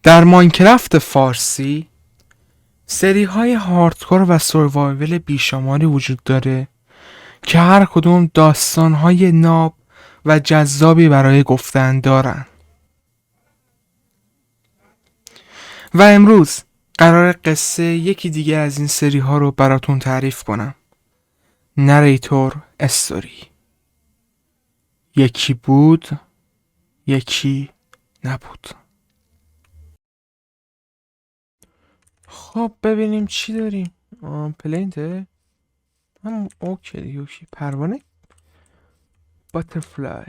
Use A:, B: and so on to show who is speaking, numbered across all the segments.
A: در ماینکرافت فارسی سری های هاردکور و سروایول بیشماری وجود داره که هر کدوم داستان های ناب و جذابی برای گفتن دارن و امروز قرار قصه یکی دیگه از این سری ها رو براتون تعریف کنم. نریتور استوری. یکی بود، یکی نبود. خب ببینیم چی داریم. پلینته هم اوکی پروانه باترفلای.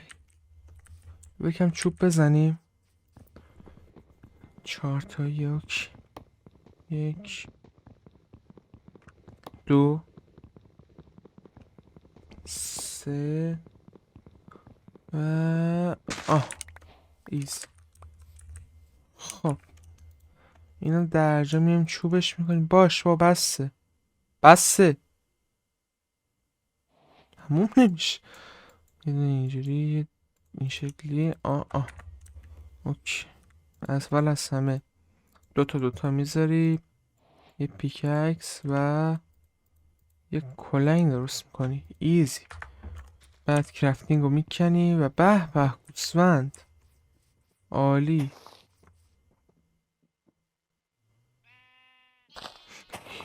A: یکم چوب بزنیم. 4 تا یک 2 3 و ایز. خب اینا درجا میام چوبش میکنیم. باش با بسه همون نمیشه. اینجوری این شکلی. اوکی. اول از همه دوتا میذاری، یه پیککس و یه کلنگ درست میکنی. ایزی. بعد کرافتینگ رو میکنی و به گوسفند عالی.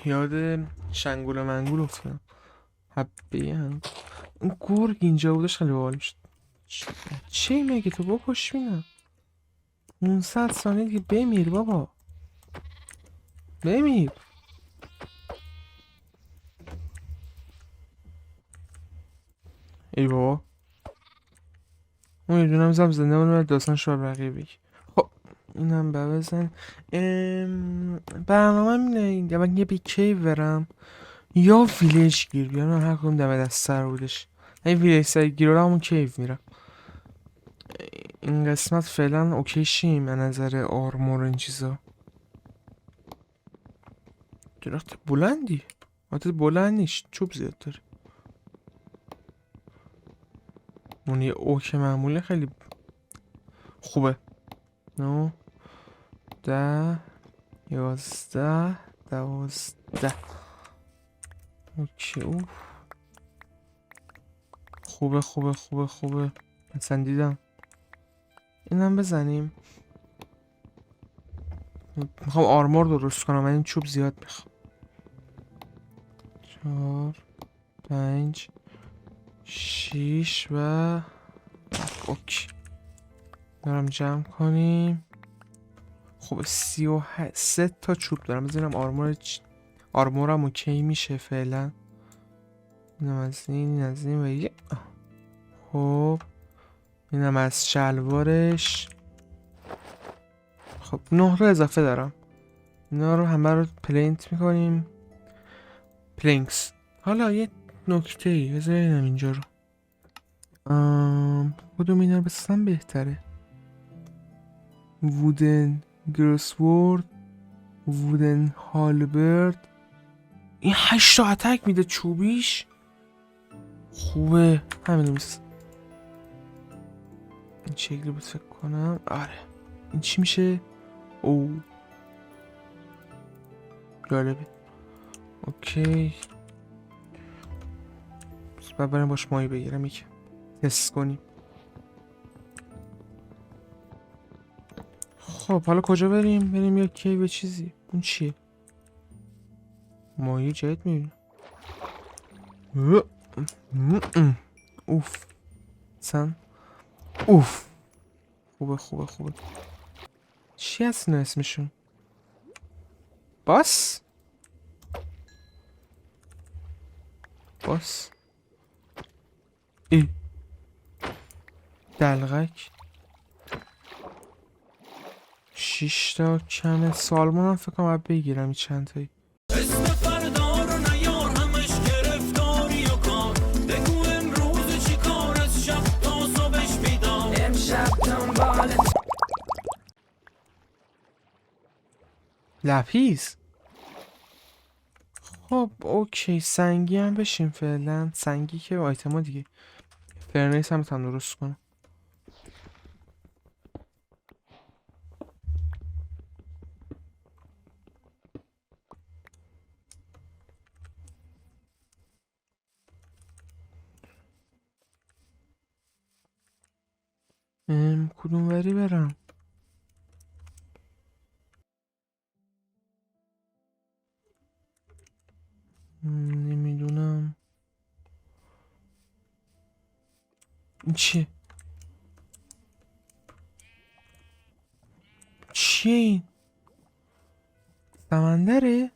A: یاد شنگول و منگول افتادم. حبه هم اون گرگ اینجا بودش خیلی باحال میشد. چی میگه تو؟ بکش بینم. 500 ثانیه دیگه بمیر بابا، بمیر. ای بابا اون یه دونم زنده اونو داستان شو بقیه بگی. خب اینم بزن. برنامه اینه من یه بیکی برم یا ویلیج گیر بیارم. هر کدوم دمه دست سر بودش. این ویلیج سر گیر رو همون کیف میرم. این قسمت فعلا اوکی شیم از نظر آرمور این چیزا. درخت بلندی حالت بلند نیست، چوب زیاد داره. اون یه اوک معموله خیلی خوبه. 9 10 11 12. اوکی. خوبه مثلا دیدم. اینم بزنیم. میخوام آرمور درست کنم. من این چوب زیاد میخوام. 4 5 6 و اوکی. دارم جمع کنیم. خب 33 تا چوب دارم. بزنم آرمورم اوکی میشه فعلا. اینم از این و یه. خب اینم از شلوارش. خب 9 رو اضافه دارم. اینا رو همه رو پلینت میکنیم. پلینکس. حالا یه نکته ای بذاریم اینجا رو. کدوم اینا رو بسازم بهتره؟ وودن گرسورد، وودن هالبرد. این 8 تا اتک میده چوبیش. خوبه همین رو میسازم. این شکلی بود فکر کنم. آره این چی میشه؟ او جالبه. اوکی. بعد بریم باش ماهی بگیرم یکم تست کنیم. خب حالا کجا بریم یا کیو چیزی. اون چیه؟ ماهی جدید میبینم. اوف سن. اوف خوبه. چی هست اینا اسمشون؟ باس ای دلغک. 6 تا کمه. سالمون هم فکر کنم باید بگیرم این چند تایی. لپیس. خب اوکی سنگی هم بشیم فعلا. سنگی که آیتما دیگه. فرنیس هم درست کنم. کدوم وری برم؟ نمیدونم. این چیه؟ چیه این؟ سمندره؟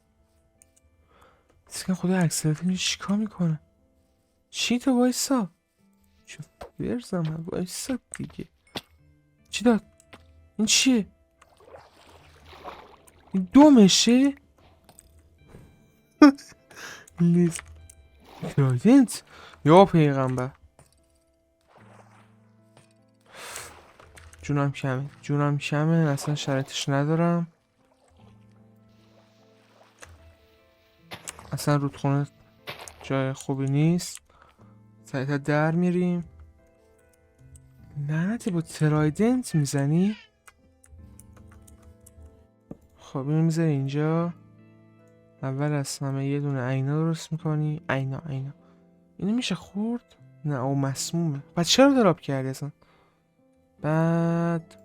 A: سکن خدا اکسلت اینجا چیکار میکنه؟ چی تو وایسا؟ چه برزم وایسا دیگه. چی داد؟ این چیه؟ این دومشه؟ لیز ترایدنت یا پیغمبر. جونم کمه اصلا شرایطش ندارم. اصلا رودخونه جای خوبی نیست. سریعتر در میریم. لعنتی با ترایدنت میزنی؟ خب اینو میذاری اینجا. اول از همه یه دونه عینا درست میکنی. عینا اینو میشه خورد؟ نه او مسمومه. بعد چرا دراب کردی اصلا؟ بعد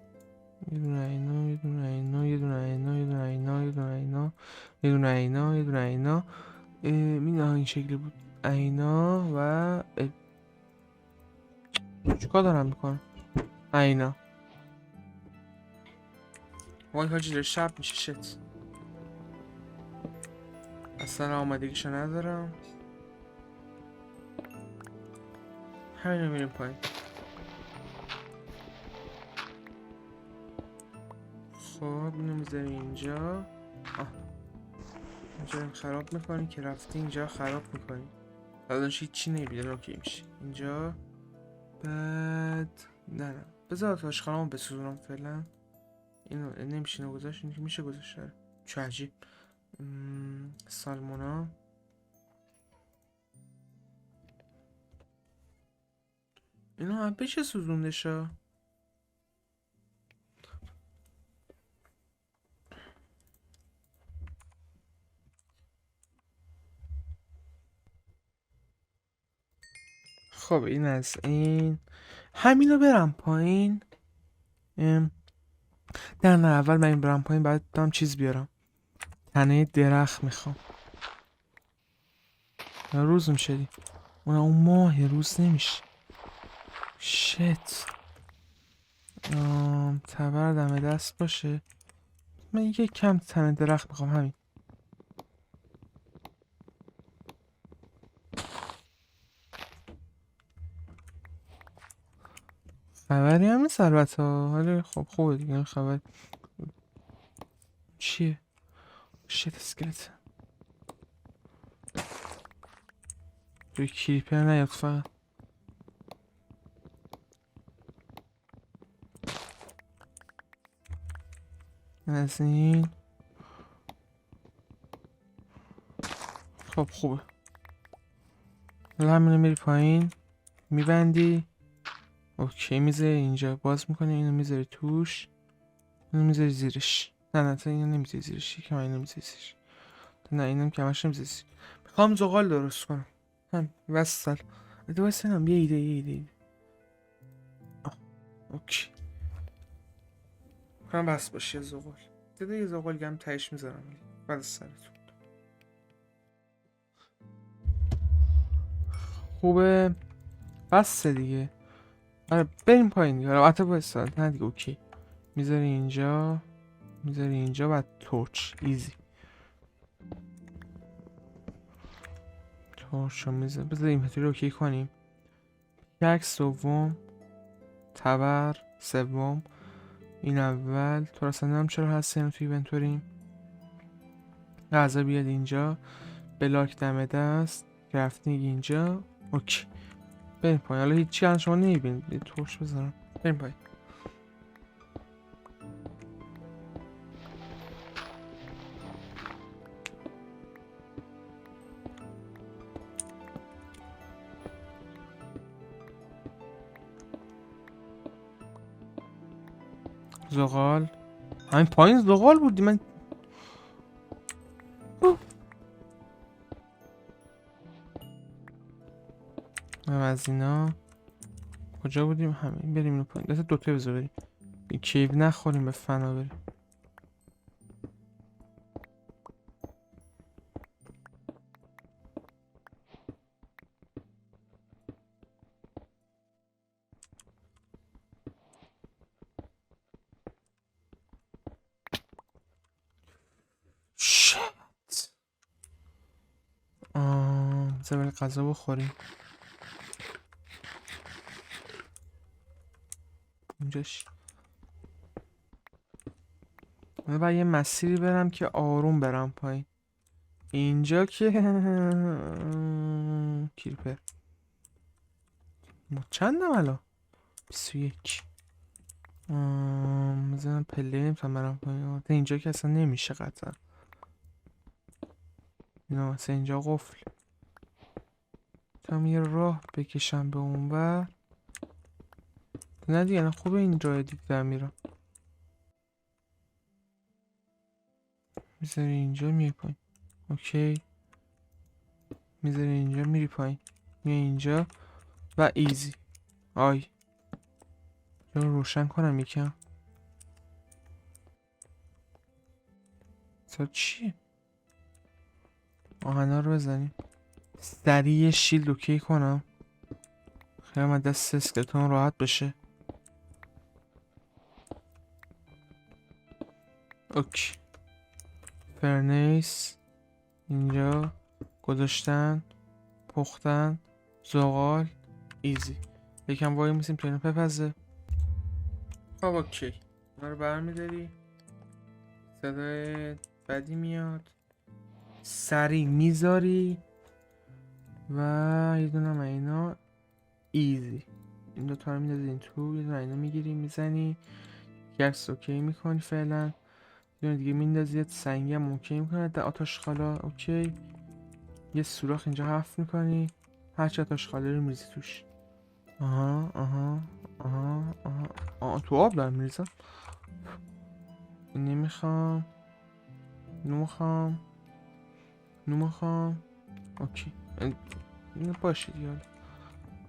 A: یه دونه عینا یه دونه عینا یه دونه عینا یه دونه عینا یه دونه عینا یه دونه عینا یه دونه عینا. این شکلی بود عینا و چیکار دارم میکنم؟ عینا. وای حاجی داره شب میشه. شت اصلا آمادگیشو ندارم. همینو میریم پایین. خب اینو میذاری اینجا. اینجا خراب میکنی که رفتی اینجا خراب میکنی. الانش هیچی نمیبینه. اوکی میشه اینجا. بعد نه بذار آتاشخانه‌مو بسوزونم فعلا. اینو نمیشه گذاشت. اینو میشه گذاشت. چه عجیب. سالمونا اینو هم بشه سوزونده شا. خب این از این. همینو برم پایین. نه اول من برم پایین بعد دام چیز بیارم. تنه درخت میخوام. روز میشه. اون ماه روز نمیشه. شت. تبر دم دست باشه. من یه کم تنه درخت میخوام. همین. خبری هم نیست البته ولی خب خوبه دیگه خبر. چیه؟ شت اسکلت. روی کریپر نیاد فقط. از این. خب خوبه. همینو میری پایین میبندی. اوکی میذاری اینجا باز میکنی. اینو میذاری توش. اینو میذاری زیرش. نه تا اینو نمیذاری زیرش. که من اینو میذاری زیرش. نه اینم که همش نمیذاری زیرش. میخوام زغال درست کنم. هم وصل. دو واسه یه ایده. اوکی. کنم بس باشه یه زغال. دیده یه زغال گم تهش میذارم. بعد سرتون. خوبه. بس دیگه. آره بریم پایین دیگه. البته باید نه دیگه اوکی. میذاری اینجا بعد تورچ ایزی. تورچ رو میذاری. بذار اینوентوری رو اوکی کنیم. یک دوم. تبر سوم. این اول. تو اصلا نمیدونم چرا هست اینو توی اینوентوری. غذا بیاد اینجا. بلاک دم دست. گرفتنگ اینجا. اوکی. بریم پایین. حالا هیچی از شما نمیبینید. یه تورچ بذارم. بریم پایین. زغال. همین پایین زغال بودی من. هم از اینا. کجا بودیم؟ همین بریم اینو پایین. دست دوتا بذار بریم این کیو نخوریم به فنا بریم. شت بذار بریم غذا بخوریم. اینجاش من باید یه مسیری برم که آروم برم پایین. اینجا که کریپر ما چندم الان؟ 21. بزنم پله نمیتونم برم پایین. اینجا که اصلا نمیشه قطعا. اینا مثلا اینجا قفل. تا یه راه بکشم به اون بر. نه دیگه نه خوبه این راه دیگه در میرم. میذاری اینجا میری پایین. اوکی میذاری اینجا میری پایین. میای اینجا و ایزی. آی یا روشن کنم یکم. سر چیه؟ آهنا رو بزنیم. سریع شیلد اوکی کنم. خیلی من دست اسکلتون راحت بشه. اوکی فرنیس اینجا گذاشتن پختن زغال ایزی. یکم وای میسیم تو اینو بپزه. خب اوکی ما رو برمیداری. صدای بدی میاد. سریع میذاری و یه دونه اینا ایزی. این دوتا رو میدازی این تو. یه دونه اینا میگیری میزنی. گکس اوکی میکنی فعلا. یه دونه دیگه میندازی. یه سنگی هم اوکی میکنه در آتش خالا. اوکی یه سوراخ اینجا حفر میکنی. هرچی آتش خالا رو میریزی توش. تو آب دارم میریزم. نمیخوام اوکی اینو باشید یاد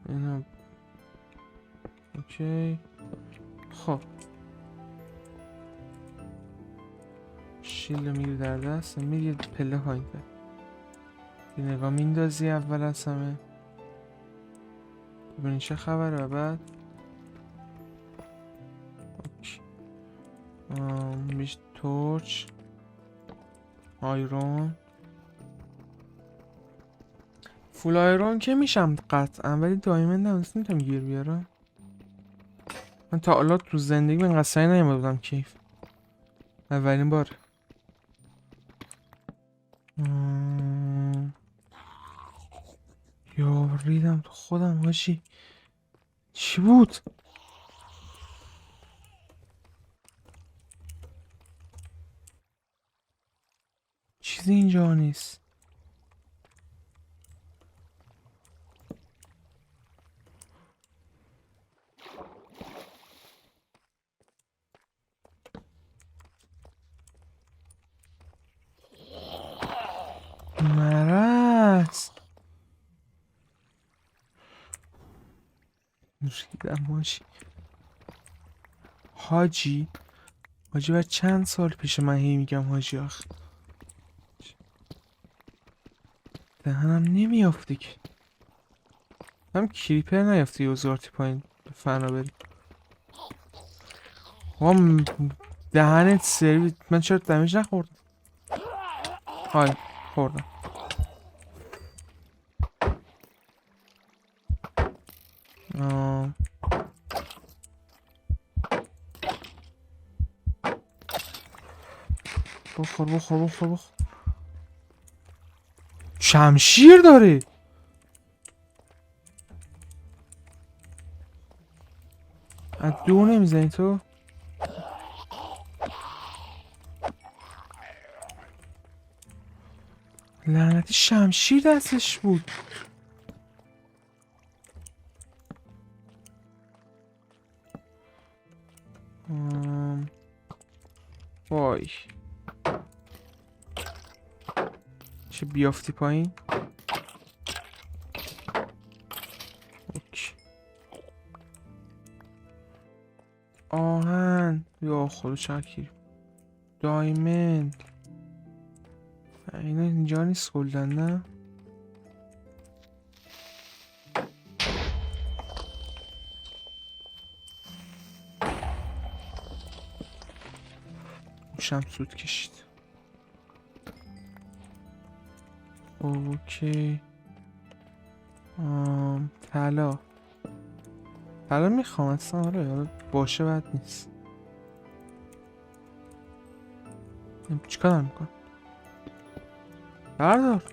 A: اینو اوکی. خب شیلد میگیری در دست میری یه پله پایین تر یه نگاه میندازی اول از همه ببینی چه خبره. بعد اوکی میشه تورچ آیرون فول آیرون که میشم قطعا ولی دایمند هم نمیتونم گیر بیارم. من تا حالا تو زندگی من قصری نیامده بودم کیف اولین بار. یا ریدم تو خودم هاشی چی بود؟ چیزی اینجا نیست. مرض ریدم هاشی. حاجی باید چند سال پیش من هی میگم حاجی آخ دهنم نمیافته که هم کریپر نیافته یه وزارتی پایین به فنا بری. دهنت سرویس من چرا دمیج نخوردم؟ های خوردم. بخور شمشیر داره. از دور نمیزنی تو؟ لعنتی شمشیر دستش بود. وای چه بیافتی پایین؟ اوکی من یا خدا چقدر دایمند اینا اینجا نیست کلن نه. میشم سود کشید. اوکی طلا میخوام اصلا. آره باشه بد نیست. چیکار دارم میکنم؟ بردار.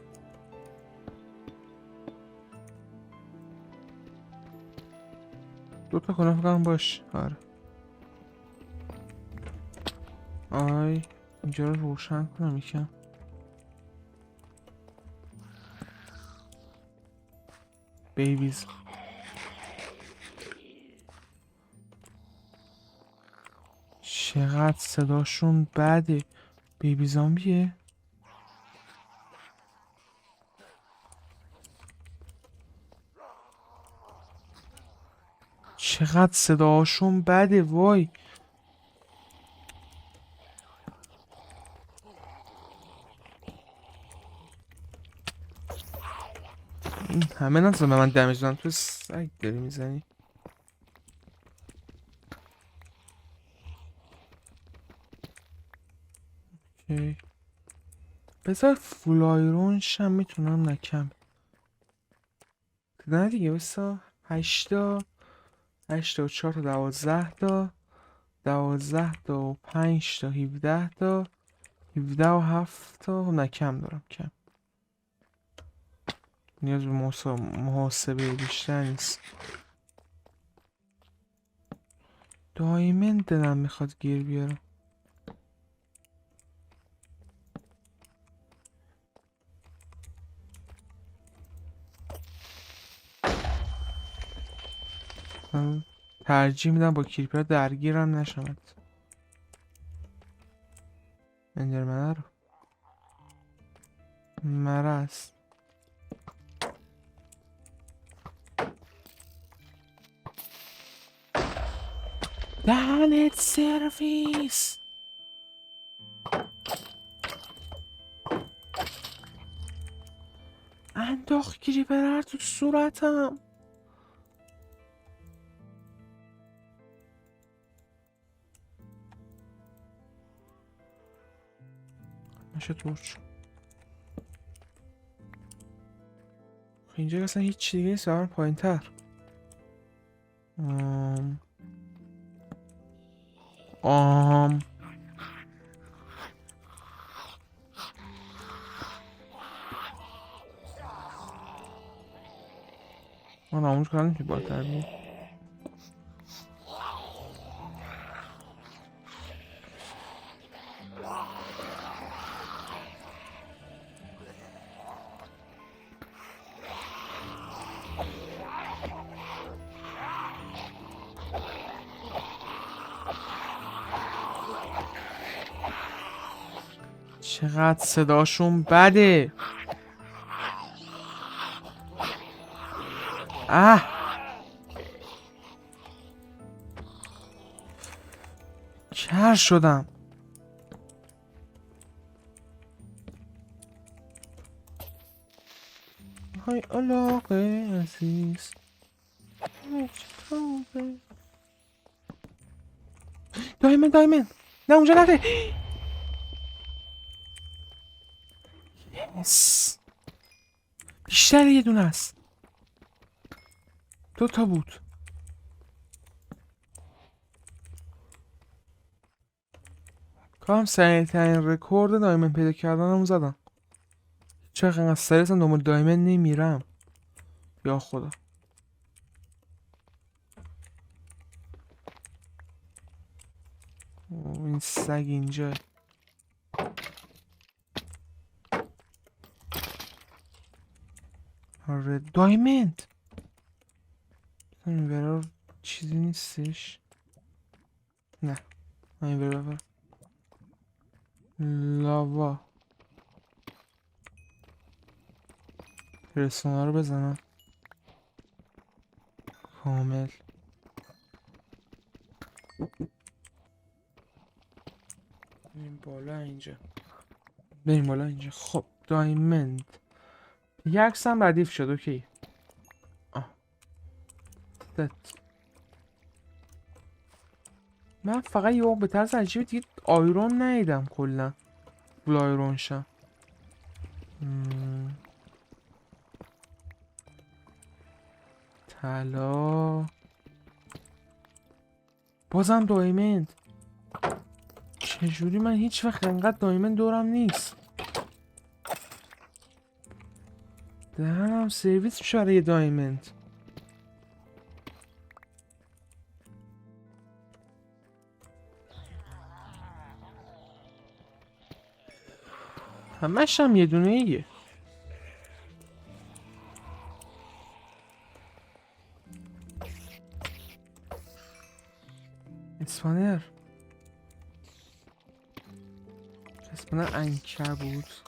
A: دوتا کنم فکرم باش. آره آی اینجا رو روشن کنم یکم. بیبیز چقدر صداشون بده. بیبی زامبیه. چقدر صداشون بده وای. این همه نزدن به من دمیج دادن. تو سگ داری میزنی. اوکی بذار فول آیرونش هم میتونم نکم. نه دیگه بسا 8 تا 8 تا 4 تا 12 تا 12 تا و 5 تا 17 تا 17 و 7 تا. نه کم دارم کم. نیاز به محاسبه بیشتر نیست. دایمند دلم میخواد گیر بیارم. من ترجیح میدم با کریپر درگیرم نشمد. اندرمنه رو مرض. دهنت سرویس. انداخت کریپر تو صورتم. نشه تورچ. اینجا اصلا هیچ دیگه نیست. برم پایین تر. من آموز کنم که بالاتر بود. چقدر صداشون بده. کر شدم. های علاقه عزیز. دایمن نه اونجا نده. یس بیشتر یه دونه است. 2 تا بود. کام سریع ترین رکورد دایمن پیدا کردنمو زدم. چقدر سریع اصلا دنبال دایمن نمیرم. یا خدا. این سگ اینجا. آره دایمند. این برای چیزی نیستش. نه این برای لاوا. رسانه رو بزنم کامل. بریم بالا اینجا. بریم بالا اینجا. خب دایمند دیگه عکسم ردیف شد. اوکی. ست. من فقط یه به طرز عجیبی دیگه آیرون ندیدم کلا. فول آیرون شم. طلا. بازم دایمند. چجوری من هیچ وقت انقدر دایمند دورم نیست. دهنم سرویس میشه برای دایمند. همش هم یه دونه ایه. اسپانر عنکبوت.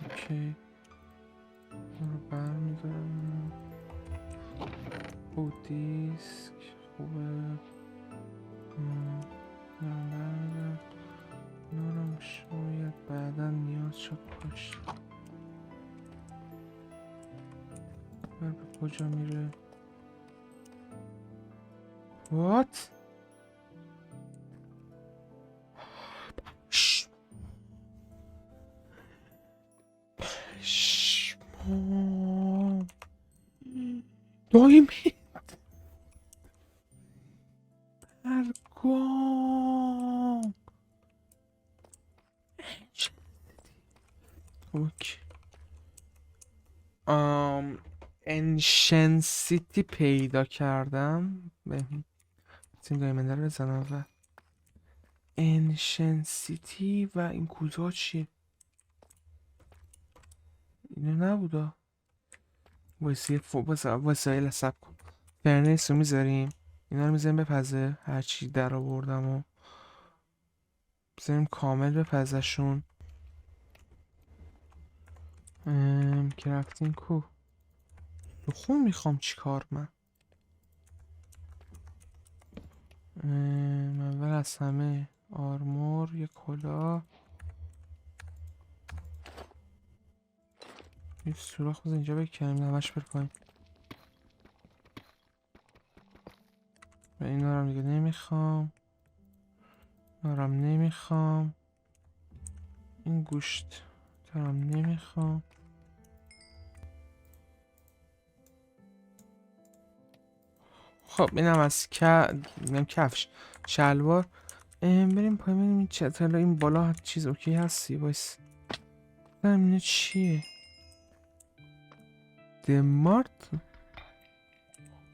A: اوکی رو برمیدارم. دیسک خوبه. برمیدارم. نارم شاید بعدا نیاز شد باشه. به کجا میره؟ What؟ دایمند برگام. اوکی. انشنسیتی پیدا کردم. این دایمند رو بزنم و انشنسیتی و این کوزا چیه؟ اینو نبودا. وسایل سب کن. فرنیس رو میذاریم. اینا رو میذاریم بپزه. هرچی در آوردم و بذاریم کامل بپزشون. کرافتینگ کو. خون میخوام چی کار من. اول از همه آرمور، یک کلاه، یه سوراخ بزن اینجا بکنیم همش بر پایین. و اینا رو دیگه نمیخوام. اینا رو نمیخوام. این گوشت هم نمیخوام. خب اینم از کفش شلوار. بریم پایین ببینیم این چطور. این بالا چیز اوکی هستی؟ وایس ببینم اینه چیه. دمارت.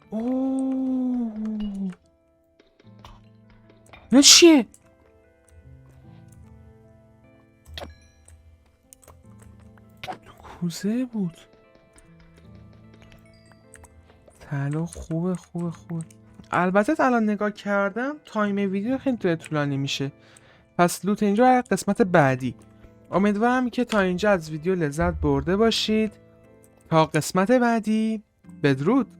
A: اوه نه چیه؟ کوزه بود. طلا خوبه. البته الان نگاه کردم تایم ویدیو خیلی طولانی میشه. پس لوت اینجا هر قسمت بعدی. امیدوارم که تا اینجا از ویدیو لذت برده باشید. تا قسمت بعدی بدرود.